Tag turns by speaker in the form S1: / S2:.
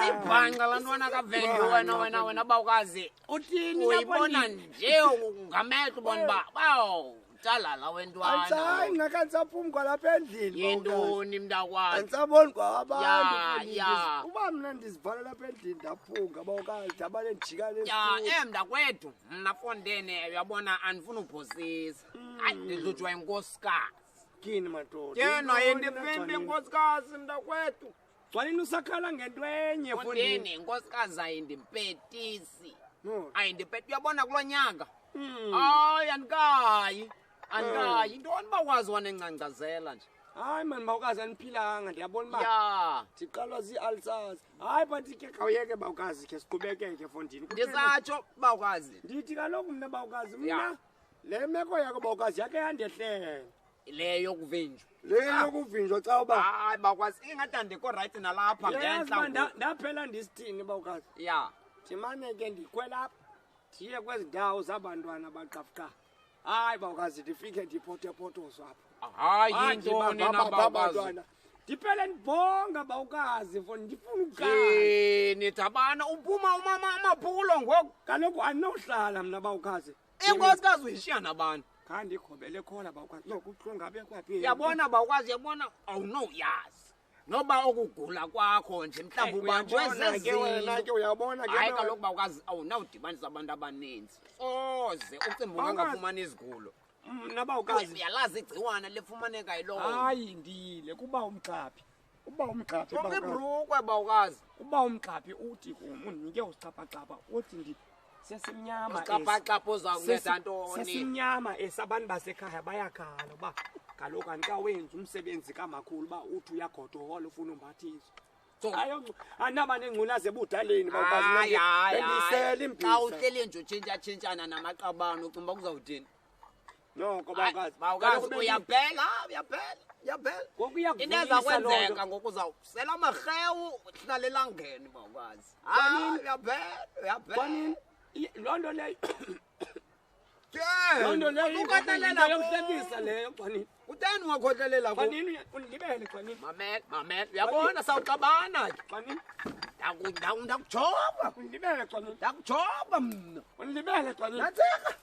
S1: Sibhanqa lantwana kaVendu wena bawukazi.
S2: Uthini
S1: Uyibona nje ngamehlo ubona ba bawo talala wentwana.
S2: Hayi ngakasaphumi kwalapha endlini.
S1: Yintoni mntakwazi?
S2: Ansaboni kwabantu.
S1: Ya.
S2: Uba mina ndizivala lapha endlini ndaphunga bawukazi abale njika leso.
S1: Ya mntakwethu mna Fondene uyabona andifuna uphosisa. Hayi ndidlutshwa inkosikazi.
S2: Kini madoda.
S1: Yena independent inkosikazi mntakwethu.
S2: Xwanini usakhala ngento enye
S1: Fondene inkosikazi ayindimpetisi. Ayindipeti uyabona kulo nyaka. Hayi andikayi intoni bakwazi wanengcancazela nje.
S2: Hayi man bawukazi aniphilanga ndiyabona ba.
S1: Ya.
S2: Siqalwa zii-ulcers. Hayi but ke khawuyeke bawukazi ke siqhubekeke Fondini.
S1: Ndisatsho bawukazi.
S2: Ndithi kaloku mna bawukazi mna le meko yakho bawukazi yakhe yandehlela.
S1: Leyo kuvinjwa.
S2: Leyo kuvinjwa xa uba.
S1: Hayi bakwazi ingathi andikho right nalapha ngenhla.
S2: Ndaphela ndisithini bawukazi.
S1: Ya.
S2: Ndimane ke ndikhwela ndiye kwezi ndawo zabantwana baqafuka. Hayi bawukazi ndifike ndiphothephothozwa apho.
S1: Hayi intoni nabawukazi.
S2: Ndiphele ndibonga bawukazi for ndifuna ukukhala.
S1: Nithabana uphuma umama amaphulo ngoku.
S2: Kaloku andinohlala mna bawukazi.
S1: Inkosikazi uyishiya nabantu.
S2: Khandi ikhobele khona bawukazi. No kuqongabe kwaphela.
S1: Yabona bawukazi yabona awunoyazi. Noba okugula kwakho nje mhlawumbe ubanjwe zezinto.
S2: Wena ke uyabona ke.
S1: Hayi kaloku bawukazi awunawudibanisa abantu abaninzi. Oze ucimba ungangafumani izigulo.
S2: Nabawukazi
S1: uyalazi igciwana lefumaneka yilo.
S2: Hayi ndile kuba umqaphi. Uba umqaphi
S1: bawukazi. Uqibrukwe bawukazi.
S2: Uba umqaphi uthi unike usichapachapa uthi ndi sesimnyama
S1: usichapachapa uzawunceda ntoni?
S2: Sesimnyama esabantu basekhaya bayakhala ba kaloku andikawenzi umsebenzi kamakhulu ba uthi uyagodola ufuna umbathiso. Hayo anaba nengculaze ebudaleni bawukazi bendisela impilo.
S1: Xa uhleli nje utshintsha-tshintshana namaqabane ucimba kuzawuthini?
S2: Noko bawukazi.
S1: Bawukazi uyaphela. Into ezakwenzeka ngoku uzawusela amarhewu uhlale elangeni bawukazi. Uyaphela.
S2: Loo nto leyo
S1: ukhohlelela
S2: yokuhlekisa leyo Xwanini.
S1: Utani ungakhohlelela ku?
S2: Xwanini undibele Xwanini.
S1: Mamela uyabona sawuxabana ke.
S2: Xwanini.
S1: Ndakujoba.
S2: Undibele Xwanini.
S1: Ndakujoba mna.
S2: Undibele Xwanini.
S1: Natheka.